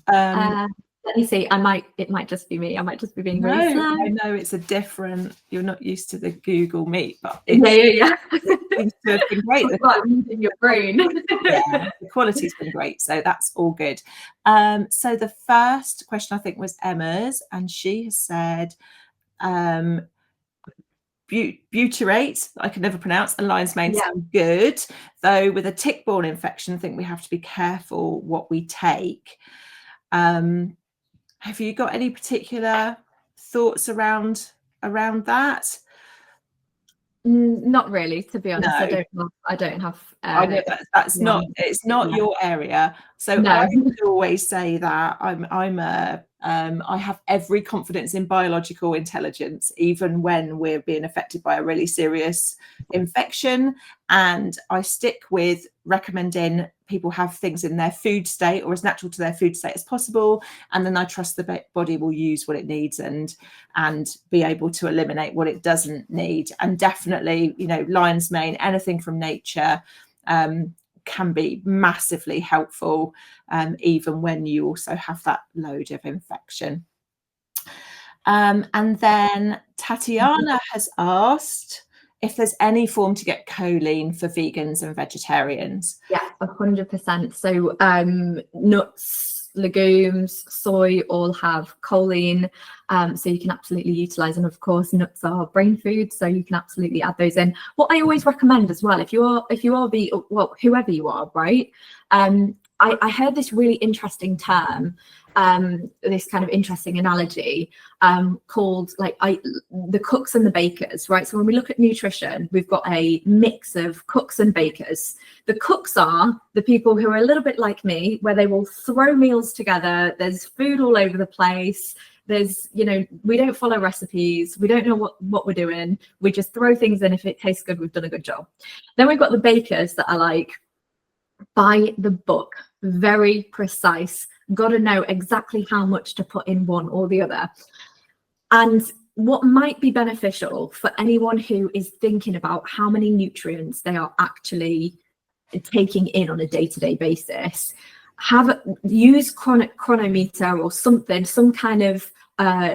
Let me see. It might just be me. I might just be being really slow. I know it's a different. You're not used to the Google Meet, but yeah. It seems to have been great. In your brain. Yeah, the quality's been great, so that's all good. So the first question I think was Emma's, and she has said, butyrate, I can never pronounce, and lion's mane sound good, though with a tick-borne infection I think we have to be careful what we take. Have you got any particular thoughts around that? Not really, to be honest. No. I don't have I know that's not, it's not your area, so no. I would always say that I have every confidence in biological intelligence, even when we're being affected by a really serious infection, and I stick with recommending people have things in their food state or as natural to their food state as possible, and then I trust the body will use what it needs and be able to eliminate what it doesn't need. And definitely, lion's mane, anything from nature can be massively helpful, even when you also have that load of infection. And then Tatiana has asked if there's any form to get choline for vegans and vegetarians. Yeah, 100%. So nuts, legumes, soy all have choline, so you can absolutely utilize, and of course nuts are brain food, so you can absolutely add those in. What I always recommend as well, if you are whoever you are, right, I heard this really interesting term, this kind of interesting analogy called the cooks and the bakers, right? So when we look at nutrition, we've got a mix of cooks and bakers. The cooks are the people who are a little bit like me, where they will throw meals together. There's food all over the place. There's, we don't follow recipes. We don't know what we're doing. We just throw things in. If it tastes good, we've done a good job. Then we've got the bakers that are like, by the book, very precise, got to know exactly how much to put in one or the other. And what might be beneficial for anyone who is thinking about how many nutrients they are actually taking in on a day-to-day basis, use chronometer or something, some kind of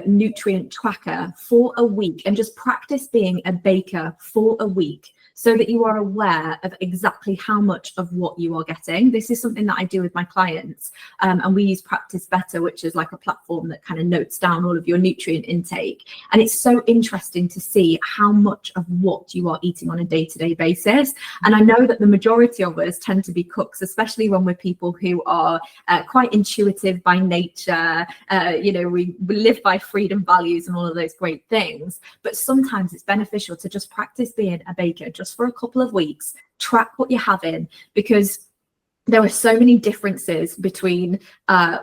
nutrient tracker for a week, and just practice being a baker for a week. so that you are aware of exactly how much of what you are getting. This is something that I do with my clients, and we use Practice Better, which is like a platform that kind of notes down all of your nutrient intake. And it's so interesting to see how much of what you are eating on a day-to-day basis. And I know that the majority of us tend to be cooks, especially when we're people who are quite intuitive by nature. We live by freedom values and all of those great things. But sometimes it's beneficial to just practice being a baker just for a couple of weeks, track what you're having, because there are so many differences between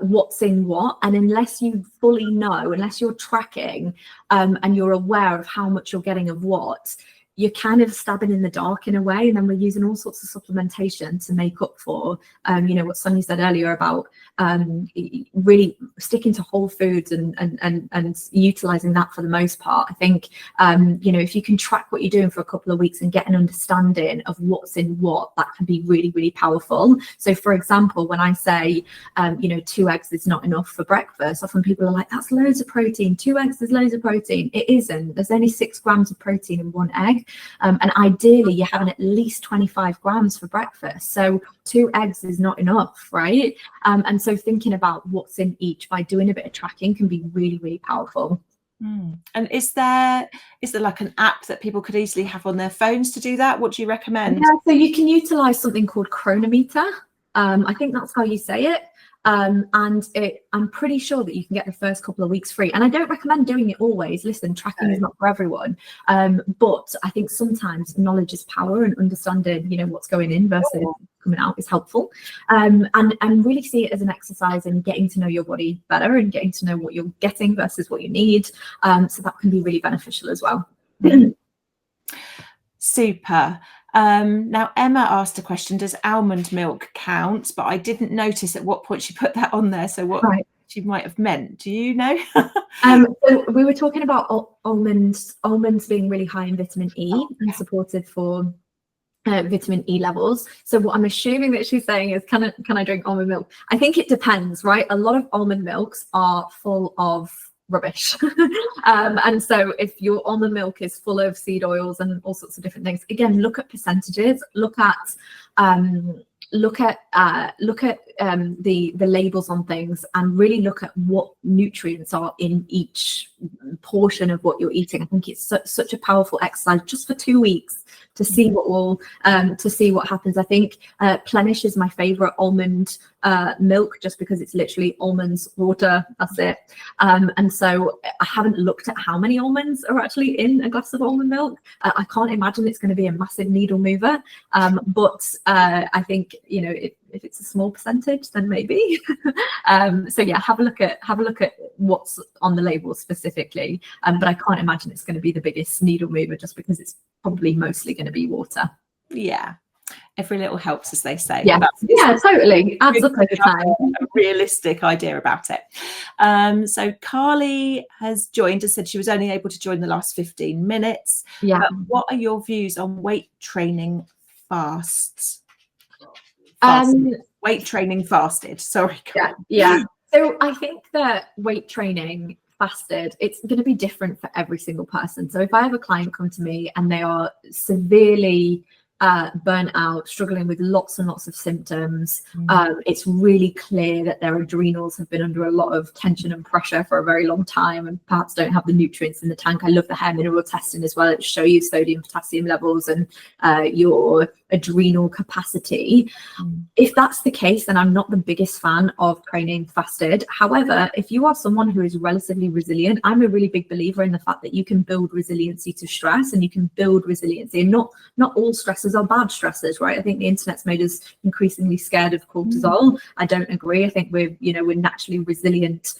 what's in what, and unless you fully know, unless you're tracking and you're aware of how much you're getting of what, you're kind of stabbing in the dark in a way. And then we're using all sorts of supplementation to make up for, what Sonia said earlier about really sticking to whole foods and utilizing that for the most part. I think, if you can track what you're doing for a couple of weeks and get an understanding of what's in what, that can be really, really powerful. So for example, when I say, 2 eggs is not enough for breakfast, often people are like, that's loads of protein. 2 eggs is loads of protein. It isn't. There's only 6 grams of protein in 1 egg. And ideally you're having at least 25 grams for breakfast. So 2 eggs is not enough, right? And so thinking about what's in each by doing a bit of tracking can be really, really powerful. And is there like an app that people could easily have on their phones to do that? What do you recommend? Yeah, so you can utilize something called Chronometer. I think that's how you say it. And I'm pretty sure that you can get the first couple of weeks free. And I don't recommend doing it always. Listen, tracking is not for everyone. But I think sometimes knowledge is power, and understanding, what's going in versus coming out is helpful. And really see it as an exercise in getting to know your body better and getting to know what you're getting versus what you need. So that can be really beneficial as well. Super. Now Emma asked a question, does almond milk count? But I didn't notice at what point she put that on there, so what she might have meant, do you know? So we were talking about almonds being really high in vitamin E and supported for vitamin E levels. So what I'm assuming that she's saying is, can I drink almond milk? I think it depends, right? A lot of almond milks are full of rubbish. And so if your almond milk is full of seed oils and all sorts of different things, again, look at percentages, look at the labels on things, and really look at what nutrients are in each portion of what you're eating. I think it's such a powerful exercise just for 2 weeks to see what happens. I think Plenish is my favorite almond milk, just because it's literally almonds, water, that's it. And so I haven't looked at how many almonds are actually in a glass of almond milk. I can't imagine it's going to be a massive needle mover, but I think, if it's a small percentage, then maybe. So yeah, have a look at what's on the label specifically, but I can't imagine it's going to be the biggest needle mover, just because it's probably mostly going to be water. Yeah, every little helps, as they say. Yeah, totally adds up over time. A realistic idea about it. So Carly has joined and said she was only able to join the last 15 minutes. Yeah. What are your views on weight training fasts? Weight training fasted. Sorry. Yeah. So I think that weight training fasted, it's going to be different for every single person. So if I have a client come to me and they are severely burnt out, struggling with lots and lots of symptoms, it's really clear that their adrenals have been under a lot of tension and pressure for a very long time, and perhaps don't have the nutrients in the tank. I love the hair mineral testing as well. It show you sodium, potassium levels and your adrenal capacity. If that's the case, then I'm not the biggest fan of training fasted. However, if you are someone who is relatively resilient, I'm a really big believer in the fact that you can build resiliency to stress, and you can build resiliency, and not all stresses are bad stresses, right? I think the internet's made us increasingly scared of cortisol. I don't agree. I think we're naturally resilient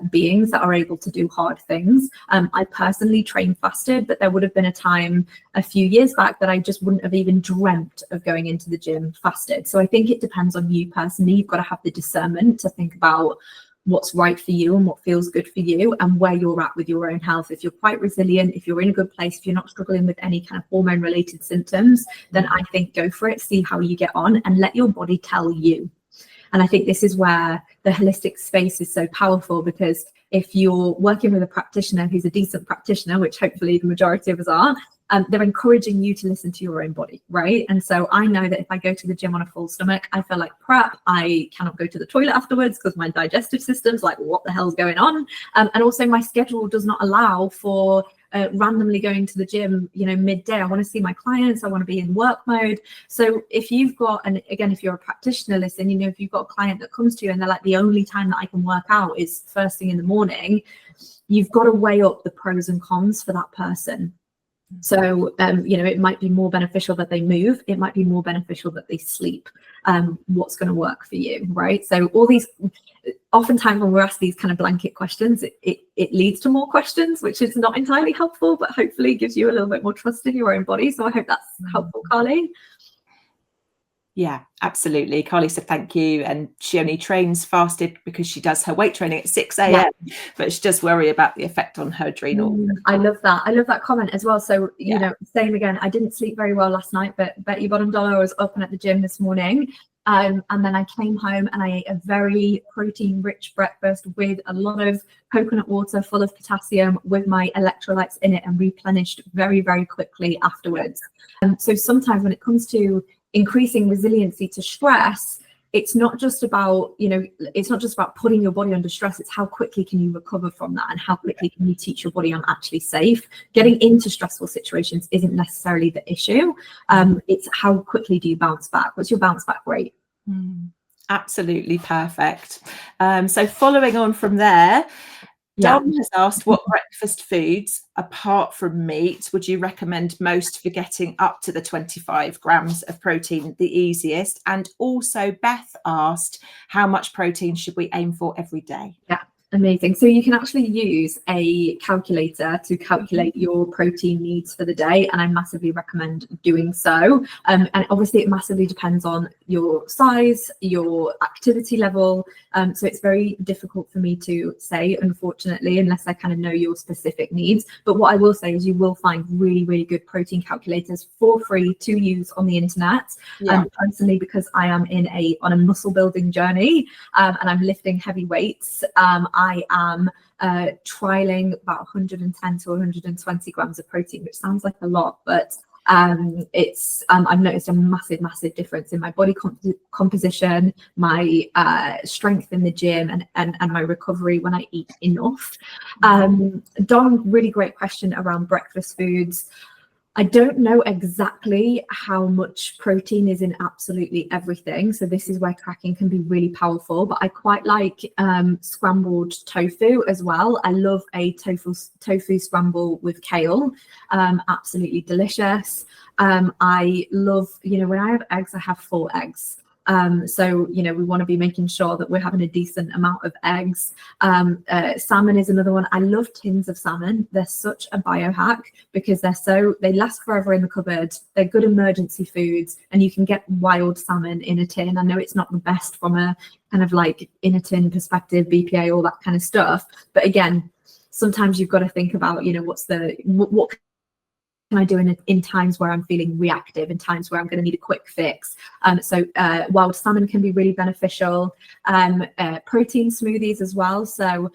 beings that are able to do hard things. I personally train fasted, but there would have been a time a few years back that I just wouldn't have even dreamt of going into the gym fasted. So I think it depends on you personally. You've got to have the discernment to think about what's right for you and what feels good for you, and where you're at with your own health. If you're quite resilient, if you're in a good place, if you're not struggling with any kind of hormone related symptoms, then I think go for it, see how you get on, and let your body tell you. And I think this is where the holistic space is so powerful, because if you're working with a practitioner who's a decent practitioner, which hopefully the majority of us are, they're encouraging you to listen to your own body, right? And so I know that if I go to the gym on a full stomach, I feel like crap. I cannot go to the toilet afterwards because my digestive system's like, what the hell's going on? And also my schedule does not allow for randomly going to the gym, midday. I want to see my clients. I want to be in work mode. So if you've got, and again, if you're a practitioner, listen, if you've got a client that comes to you and they're like, the only time that I can work out is first thing in the morning, you've got to weigh up the pros and cons for that person. So, it might be more beneficial that they move. It might be more beneficial that they sleep. What's going to work for you, right? So all these, oftentimes when we're asked these kind of blanket questions, it leads to more questions, which is not entirely helpful, but hopefully gives you a little bit more trust in your own body. So I hope that's helpful, Carly. Yeah, absolutely. Carly said thank you. And she only trains fasted because she does her weight training at 6 a.m. Yeah. But she does worry about the effect on her adrenal. I love that. I love that comment as well. So, same again, I didn't sleep very well last night, but bet you bottom dollar I was up and at the gym this morning. And then I came home and I ate a very protein-rich breakfast with a lot of coconut water full of potassium with my electrolytes in it and replenished very, very quickly afterwards. So sometimes when it comes to increasing resiliency to stress, it's not just about, putting your body under stress. It's how quickly can you recover from that and how quickly can you teach your body I'm actually safe. Getting into stressful situations isn't necessarily the issue. It's how quickly do you bounce back? What's your bounce back rate? Absolutely perfect. So following on from there, Dom has asked, what breakfast foods, apart from meat, would you recommend most for getting up to the 25 grams of protein the easiest? And also Beth asked, how much protein should we aim for every day? Yeah. Amazing. So you can actually use a calculator to calculate your protein needs for the day, and I massively recommend doing so. And obviously it massively depends on your size, your activity level. So it's very difficult for me to say, unfortunately, unless I kind of know your specific needs. But what I will say is you will find really, really good protein calculators for free to use on the internet. Personally, because I am on a muscle building journey and I'm lifting heavy weights, I am trialing about 110 to 120 grams of protein, which sounds like a lot, but I've noticed a massive difference in my body composition, my strength in the gym, and my recovery when I eat enough. Don, really great question around breakfast foods. I don't know exactly how much protein is in absolutely everything. So this is where tracking can be really powerful, but I quite like scrambled tofu as well. I love a tofu scramble with kale. Absolutely delicious. I love, when I have eggs, I have 4 eggs. So, we want to be making sure that we're having a decent amount of eggs. Salmon is another one. I love tins of salmon. They're such a biohack because they last forever in the cupboard. They're good emergency foods, and you can get wild salmon in a tin. I know it's not the best from a kind of like in a tin perspective, BPA, all that kind of stuff. But again, sometimes you've got to think about, what can I do in times where I'm feeling reactive, in times where I'm going to need a quick fix. So wild salmon can be really beneficial. Protein smoothies as well. So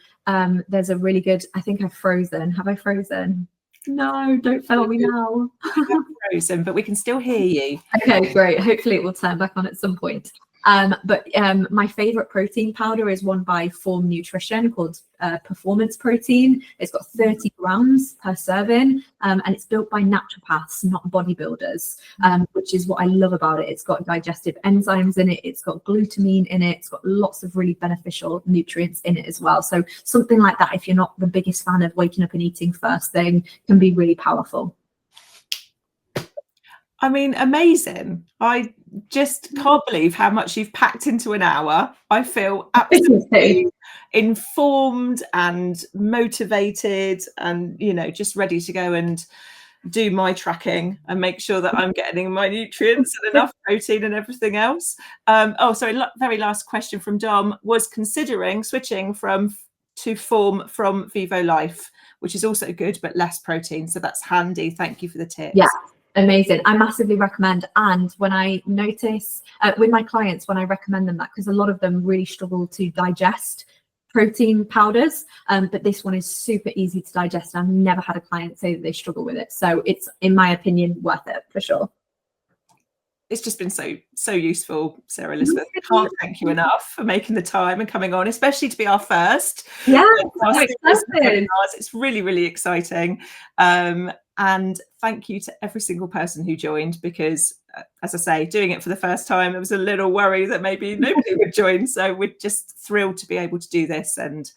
there's a really good, I think I've frozen. Have I frozen? No, don't fail me now. Frozen, but we can still hear you. Okay, great. Hopefully it will turn back on at some point. But my favorite protein powder is one by Form Nutrition called Performance Protein. It's got 30 grams per serving, and it's built by naturopaths, not bodybuilders, which is what I love about it. It's got digestive enzymes in it. It's got glutamine in it. It's got lots of really beneficial nutrients in it as well. So something like that, if you're not the biggest fan of waking up and eating first thing, can be really powerful. I mean, amazing. I just can't believe how much you've packed into an hour. I feel absolutely informed and motivated and, just ready to go and do my tracking and make sure that I'm getting my nutrients and enough protein and everything else. Very last question from Dom was considering switching to Form from Vivo Life, which is also good, but less protein. So that's handy. Thank you for the tips. Yeah. Amazing. I massively recommend. And when I notice with my clients, when I recommend them that, because a lot of them really struggle to digest protein powders, but this one is super easy to digest. I've never had a client say that they struggle with it. So it's, in my opinion, worth it for sure. It's just been so useful, Sarah Elisabeth. I can't thank you enough for making the time and coming on, especially to be our first. Yeah, it's really, really exciting. And thank you to every single person who joined, because as I say, doing it for the first time, there was a little worry that maybe nobody would join. So we're just thrilled to be able to do this and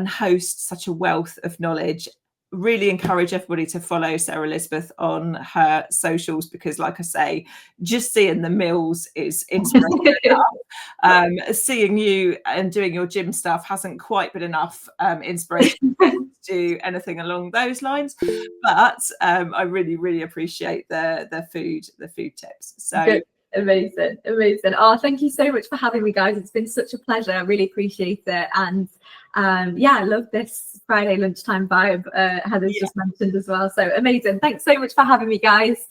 host such a wealth of knowledge. Really encourage everybody to follow Sarah Elisabeth on her socials, because like I say, just seeing the meals is inspirational enough. Seeing you and doing your gym stuff hasn't quite been enough inspiration to do anything along those lines, but I really, really appreciate the food tips. So good. Amazing. Oh, thank you so much for having me, guys. It's been such a pleasure. I really appreciate it. And yeah, I love this Friday lunchtime vibe Heather's just mentioned as well. So amazing. Thanks so much for having me, guys.